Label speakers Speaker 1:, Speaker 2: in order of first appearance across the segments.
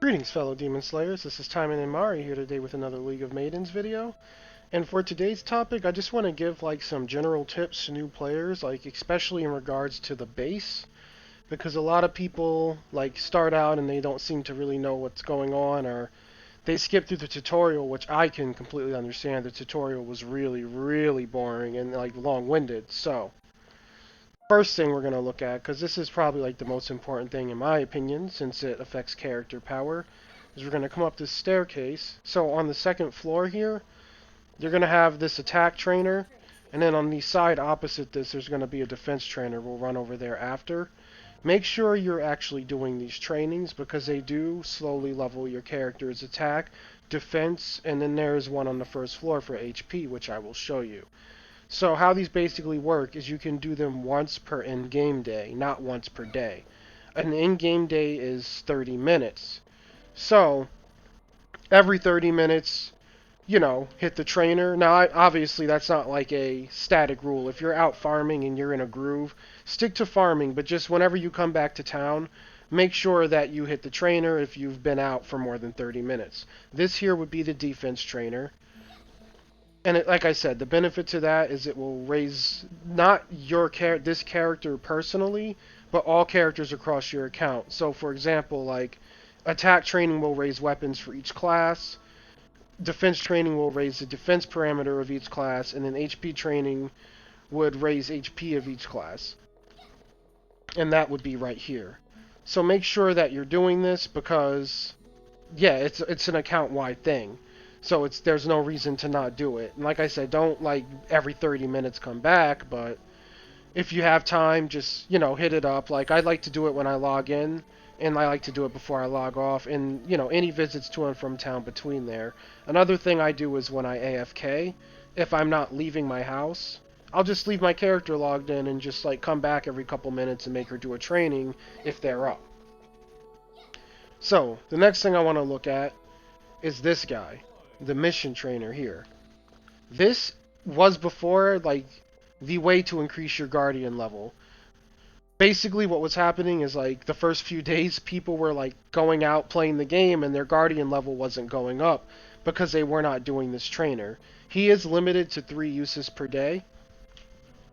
Speaker 1: Greetings, fellow Demon Slayers. This is Timon and Mari here today with another League of Maidens video. And for today's topic, I just want to give some general tips to new players, especially in regards to the base, because a lot of people start out and they don't seem to really know what's going on, or they skip through the tutorial, which I can completely understand. The tutorial was really boring and long-winded. So first thing we're going to look at, because this is probably the most important thing in my opinion, since it affects character power, is we're going to come up this staircase. So on the second floor here, you're going to have this attack trainer, and then on the side opposite this, there's going to be a defense trainer. We'll run over there after. Make sure you're actually doing these trainings, because they do slowly level your character's attack, defense, and then there's one on the first floor for HP, which I will show you. So how these basically work is you can do them once per in-game day, not once per day. An in-game day is 30 minutes. So every 30 minutes, hit the trainer. Now, obviously, that's not like a static rule. If you're out farming and you're in a groove, stick to farming, but just whenever you come back to town, make sure that you hit the trainer if you've been out for more than 30 minutes. This here would be the defense trainer. And like I said, the benefit to that is it will raise not this character personally, but all characters across your account. So for example, attack training will raise weapons for each class, defense training will raise the defense parameter of each class, and then HP training would raise HP of each class. And that would be right here. So make sure that you're doing this because, yeah, it's an account-wide thing. So there's no reason to not do it. And like I said, don't every 30 minutes come back, but if you have time, just, hit it up. I like to do it when I log in, and I like to do it before I log off, and, any visits to and from town between there. Another thing I do is when I AFK, if I'm not leaving my house, I'll just leave my character logged in and just, come back every couple minutes and make her do a training if they're up. So, the next thing I want to look at is this guy. The mission trainer here. This was before the way to increase your guardian level. Basically what was happening is the first few days people were going out playing the game and their guardian level wasn't going up because they were not doing this trainer. He is limited to 3 uses per day.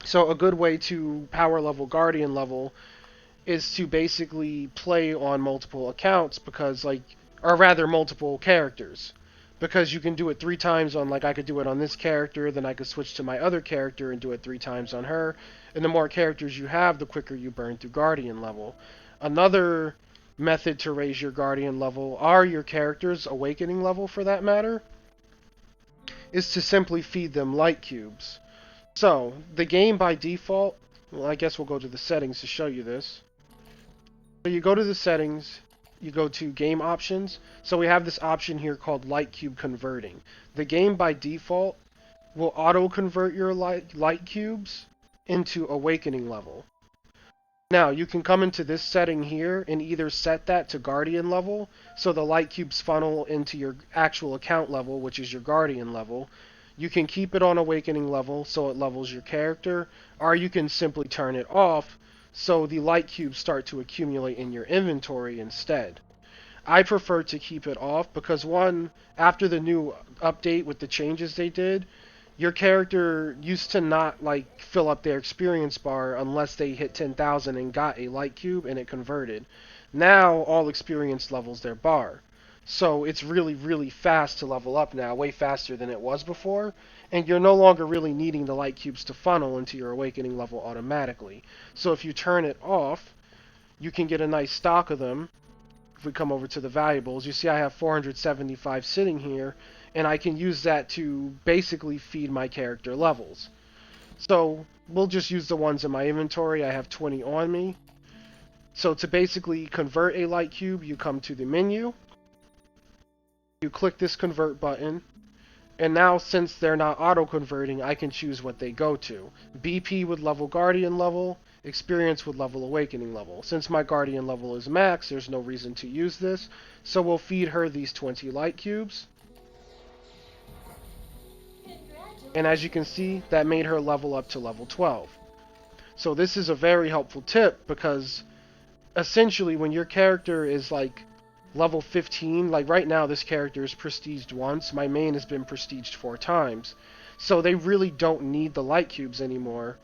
Speaker 1: So a good way to power level guardian level is to basically play on multiple accounts because or rather multiple characters. Because you can do it 3 times on, I could do it on this character, then I could switch to my other character and do it 3 times on her. And the more characters you have, the quicker you burn through Guardian level. Another method to raise your Guardian level, or your character's Awakening level for that matter, is to simply feed them light cubes. So, the game by default, well, I guess we'll go to the settings to show you this. So you go to the settings, you go to game options. So we have this option here called light cube converting. The game by default will auto convert your light cubes into awakening level. Now you can come into this setting here and either set that to guardian level, so the light cubes funnel into your actual account level, which is your guardian level. You can keep it on awakening level so it levels your character, or you can simply turn it off so the light cubes start to accumulate in your inventory instead. I prefer to keep it off because, one, after the new update with the changes they did, your character used to not fill up their experience bar unless they hit 10,000 and got a light cube and it converted. Now all experience levels their bar. So it's really fast to level up now, way faster than it was before, and you're no longer really needing the light cubes to funnel into your awakening level automatically. So if you turn it off, you can get a nice stock of them. If we come over to the valuables, you see I have 475 sitting here, and I can use that to basically feed my character levels. So we'll just use the ones in my inventory. I have 20 on me. So to basically convert a light cube, you come to the menu. You click this convert button, and now since they're not auto-converting, I can choose what they go to. BP would level Guardian level, Experience would level Awakening level. Since my Guardian level is max, there's no reason to use this, so we'll feed her these 20 light cubes. And as you can see, that made her level up to level 12. So this is a very helpful tip because essentially when your character is level 15, like right now this character is prestiged once, my main has been prestiged 4 times. So they really don't need the light cubes anymore.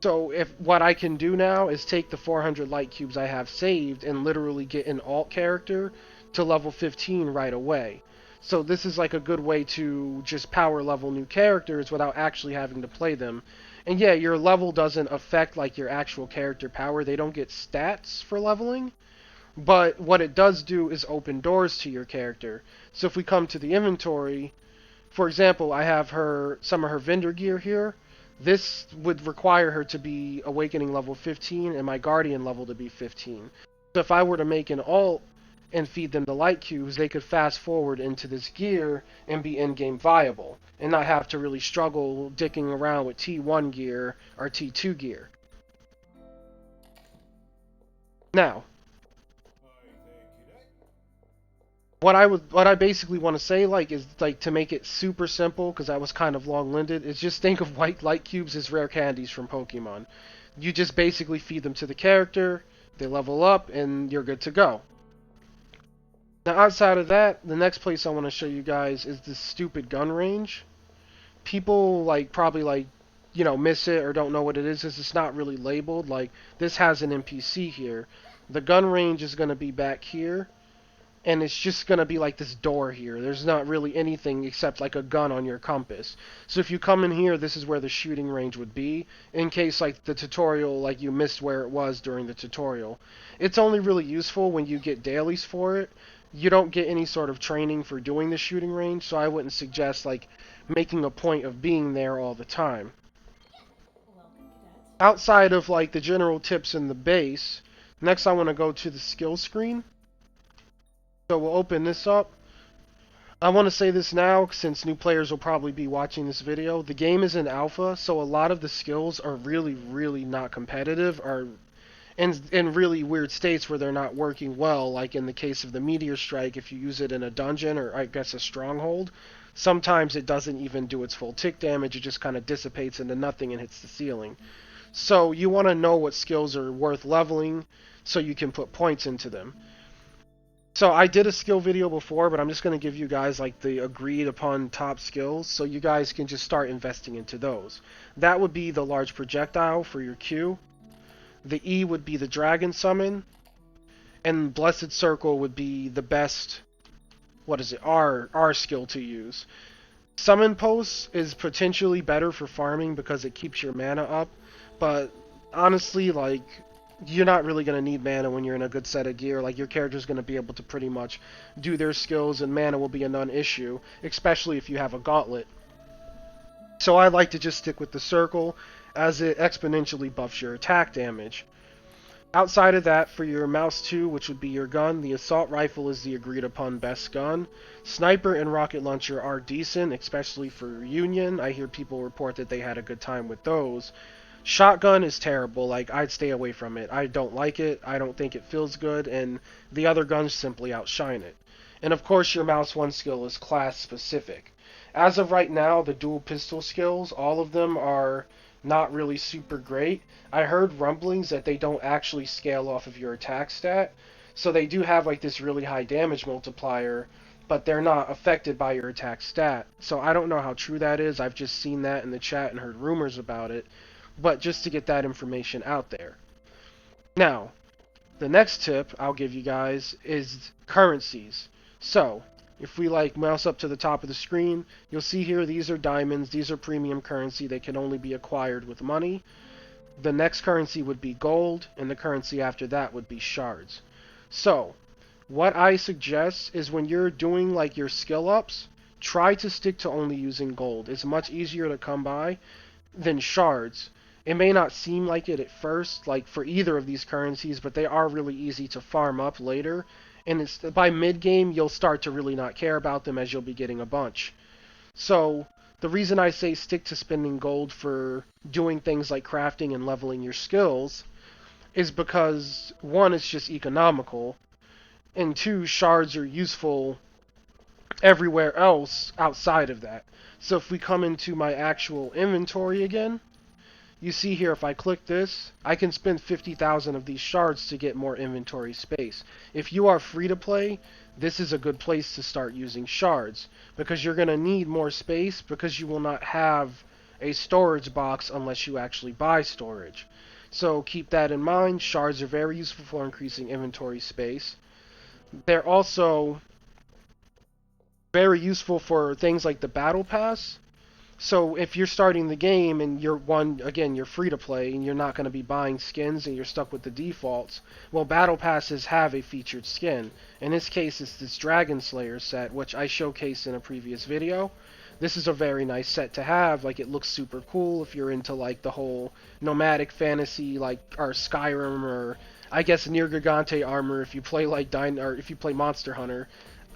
Speaker 1: So if what I can do now is take the 400 light cubes I have saved and literally get an alt character to level 15 right away. So this is like a good way to just power level new characters without actually having to play them. And yeah, your level doesn't affect like your actual character power. They don't get stats for leveling, but what it does do is open doors to your character. So if we come to the inventory, for example, I have her some of her vendor gear here. This would require her to be awakening level 15 and my guardian level to be 15. So if I were to make an alt and feed them the light cubes, they could fast forward into this gear and be in-game viable and not have to really struggle dicking around with T1 gear or T2 gear. Now, what I basically want to say like is like to make it super simple because I was kind of long-winded is just think of white light cubes as rare candies from Pokemon. You just basically feed them to the character, they level up, and you're good to go. Now outside of that, the next place I want to show you guys is this stupid gun range. People like probably like miss it or don't know what it is. It's not really labeled. Like this has an NPC here. The gun range is going to be back here, and it's just going to be like this door here. There's not really anything except like a gun on your compass. So if you come in here, this is where the shooting range would be, in case like the tutorial, like you missed where it was during the tutorial. It's only really useful when you get dailies for it. You don't get any sort of training for doing the shooting range, so I wouldn't suggest like making a point of being there all the time. Outside of like the general tips in the base, next I want to go to the skill screen. So we'll open this up. I want to say this now since new players will probably be watching this video. The game is in alpha, so a lot of the skills are really, really not competitive or in really weird states where they're not working well, like in the case of the Meteor Strike, if you use it in a dungeon or I guess a stronghold, sometimes it doesn't even do its full tick damage, it just kind of dissipates into nothing and hits the ceiling. So you want to know what skills are worth leveling so you can put points into them. So I did a skill video before, but I'm just going to give you guys like the agreed upon top skills so you guys can just start investing into those. That would be the large projectile for your Q. The E would be the dragon summon. And Blessed Circle would be the best, what is it, R skill to use. Summon Post is potentially better for farming because it keeps your mana up, but honestly, like, you're not really going to need mana when you're in a good set of gear. Like, your character's going to be able to pretty much do their skills, and mana will be a non-issue, especially if you have a gauntlet. So I like to just stick with the circle, as it exponentially buffs your attack damage. Outside of that, for your mouse 2, which would be your gun, the assault rifle is the agreed upon best gun. Sniper and rocket launcher are decent, especially for Union. I hear people report that they had a good time with those. Shotgun is terrible, like I'd stay away from it. I don't like it, I don't think it feels good, and the other guns simply outshine it. And of course your mouse 1 skill is class specific. As of right now, the dual pistol skills, all of them are not really super great. I heard rumblings that they don't actually scale off of your attack stat, so they do have like this really high damage multiplier, but they're not affected by your attack stat. So I don't know how true that is. I've just seen that in the chat and heard rumors about it, but just to get that information out there. Now, the next tip I'll give you guys is currencies. So, if we like mouse up to the top of the screen, you'll see here these are diamonds, these are premium currency, they can only be acquired with money. The next currency would be gold, and the currency after that would be shards. So, what I suggest is when you're doing like your skill ups, try to stick to only using gold. It's much easier to come by than shards. It may not seem like it at first, like for either of these currencies, but they are really easy to farm up later. And it's by mid-game, you'll start to really not care about them as you'll be getting a bunch. So, the reason I say stick to spending gold for doing things like crafting and leveling your skills is because, one, it's just economical, and two, shards are useful everywhere else outside of that. So if we come into my actual inventory again, You see here, if I click this, I can spend 50,000 of these shards to get more inventory space. If you are free to play, this is a good place to start using shards, because you're going to need more space because you will not have a storage box unless you actually buy storage. So keep that in mind. Shards are very useful for increasing inventory space. They're also very useful for things like the battle pass. So if you're starting the game and you're free to play and you're not going to be buying skins and you're stuck with the defaults, well, battle passes have a featured skin. In this case, it's this Dragon Slayer set, which I showcased in a previous video. This is a very nice set to have. Like, it looks super cool if you're into like the whole nomadic fantasy, like or Skyrim, or I guess Near Gigante armor if you play like or if you play Monster Hunter.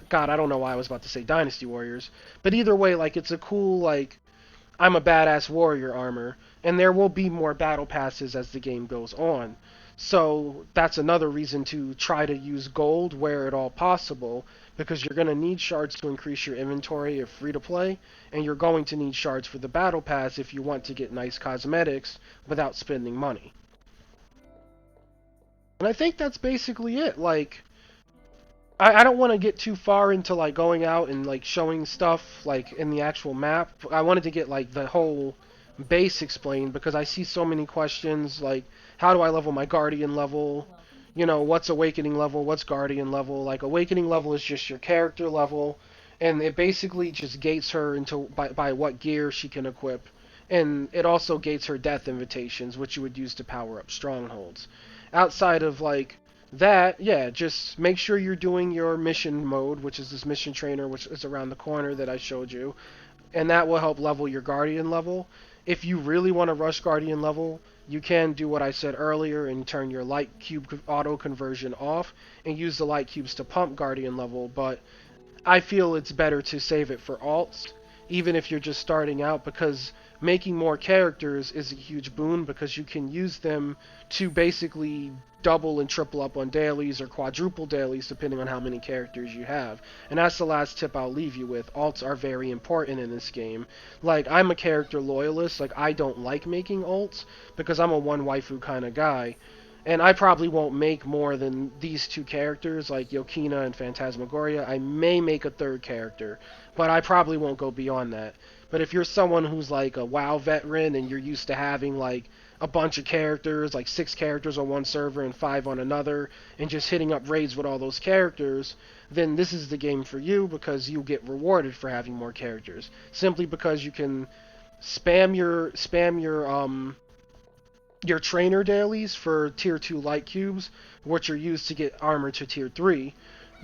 Speaker 1: God, I don't know why I was about to say Dynasty Warriors, but either way, like it's a cool like I'm a badass warrior armor, and there will be more battle passes as the game goes on. So that's another reason to try to use gold where at all possible, because you're going to need shards to increase your inventory if free to play, and you're going to need shards for the battle pass if you want to get nice cosmetics without spending money. And I think that's basically it. Like, I don't want to get too far into like going out and like showing stuff like in the actual map. I wanted to get like the whole base explained because I see so many questions like how do I level my guardian level? You know, what's awakening level? What's guardian level? Like awakening level is just your character level, and it basically just gates her into by what gear she can equip, and it also gates her death invitations, which you would use to power up strongholds. Outside of like that, yeah, just make sure you're doing your mission mode, which is this mission trainer, which is around the corner that I showed you, and that will help level your Guardian level. If you really want to rush Guardian level, you can do what I said earlier and turn your light cube auto conversion off and use the light cubes to pump Guardian level, but I feel it's better to save it for alts, even if you're just starting out, because making more characters is a huge boon because you can use them to basically double and triple up on dailies or quadruple dailies depending on how many characters you have. And that's the last tip I'll leave you with. Alts are very important in this game. Like, I'm a character loyalist. Like, I don't like making alts because I'm a one waifu kind of guy. And I probably won't make more than these two characters, like Yokina and Phantasmagoria. I may make a third character, but I probably won't go beyond that. But if you're someone who's like a WoW veteran and you're used to having like a bunch of characters, like 6 characters on one server and 5 on another, and just hitting up raids with all those characters, then this is the game for you because you get rewarded for having more characters. Simply because you can spam your trainer dailies for tier 2 light cubes, which are used to get armor to tier 3.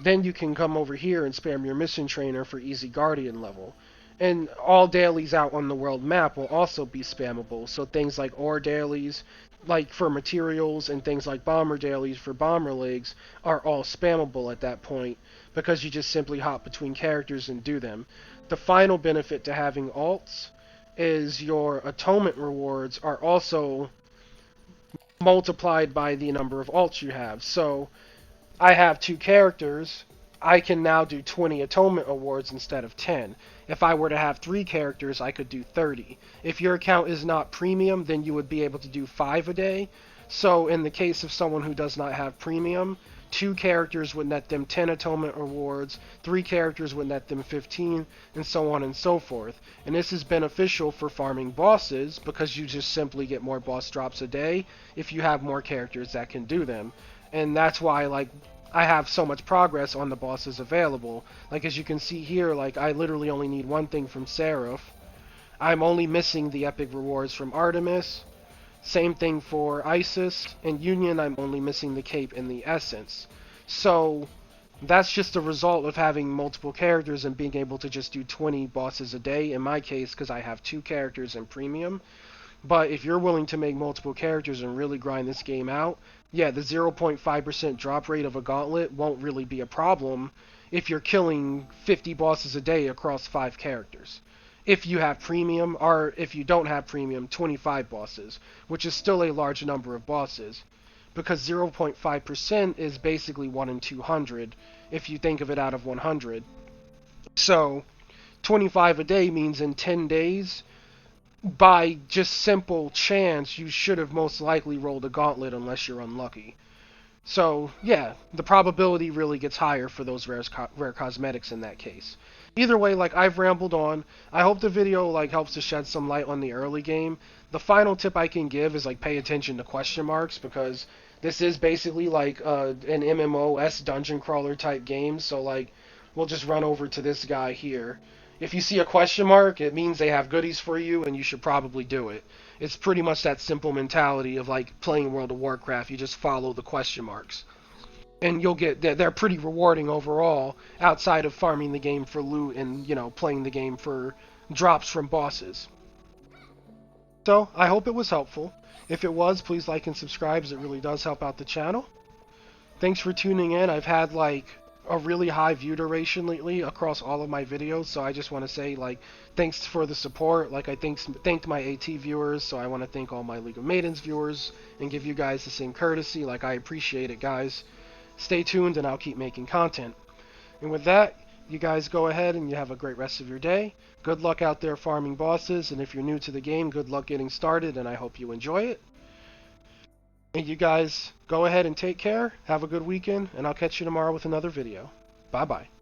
Speaker 1: Then you can come over here and spam your mission trainer for easy guardian level. And all dailies out on the world map will also be spammable. So things like ore dailies, like for materials, and things like bomber dailies for bomber legs are all spammable at that point because you just simply hop between characters and do them. The final benefit to having alts is your atonement rewards are also multiplied by the number of alts you have. So I have 2 characters. I can now do 20 atonement awards instead of 10. If I were to have 3 characters, I could do 30. If your account is not premium, then you would be able to do 5 a day. So in the case of someone who does not have premium, 2 characters would net them 10 atonement awards, 3 characters would net them 15, and so on and so forth. And this is beneficial for farming bosses because you just simply get more boss drops a day if you have more characters that can do them. And that's why, like, I have so much progress on the bosses available. Like, as you can see here, like, I literally only need one thing from Seraph. I'm only missing the epic rewards from Artemis. Same thing for Isis. And Union, I'm only missing the cape and the essence. So, that's just a result of having multiple characters and being able to just do 20 bosses a day, in my case, because I have 2 characters in premium. But if you're willing to make multiple characters and really grind this game out, yeah, the 0.5% drop rate of a gauntlet won't really be a problem if you're killing 50 bosses a day across 5 characters. If you have premium, or if you don't have premium, 25 bosses, which is still a large number of bosses. Because 0.5% is basically 1 in 200, if you think of it out of 100. So, 25 a day means in 10 days, by just simple chance, you should have most likely rolled a gauntlet unless you're unlucky. So, yeah, the probability really gets higher for those rare cosmetics in that case. Either way, like, I've rambled on. I hope the video like helps to shed some light on the early game. The final tip I can give is like pay attention to question marks, because this is basically like an MMOS dungeon crawler type game. So like, we'll just run over to this guy here. If you see a question mark, it means they have goodies for you, and you should probably do it. It's pretty much that simple mentality of like playing World of Warcraft. You just follow the question marks, and you'll get they're pretty rewarding overall. Outside of farming the game for loot and playing the game for drops from bosses. So I hope it was helpful. If it was, please like and subscribe, as it really does help out the channel. Thanks for tuning in. I've had like a really high view duration lately across all of my videos, so I just want to say like thanks for the support. Like I thanked my AT viewers, so I want to thank all my League of Maidens viewers and give you guys the same courtesy. Like, I appreciate it, guys. Stay tuned and I'll keep making content. And with that, you guys go ahead and you have a great rest of your day. Good luck out there farming bosses, and if you're new to the game, good luck getting started, and I hope you enjoy it. And you guys go ahead and take care. Have a good weekend, and I'll catch you tomorrow with another video. Bye-bye.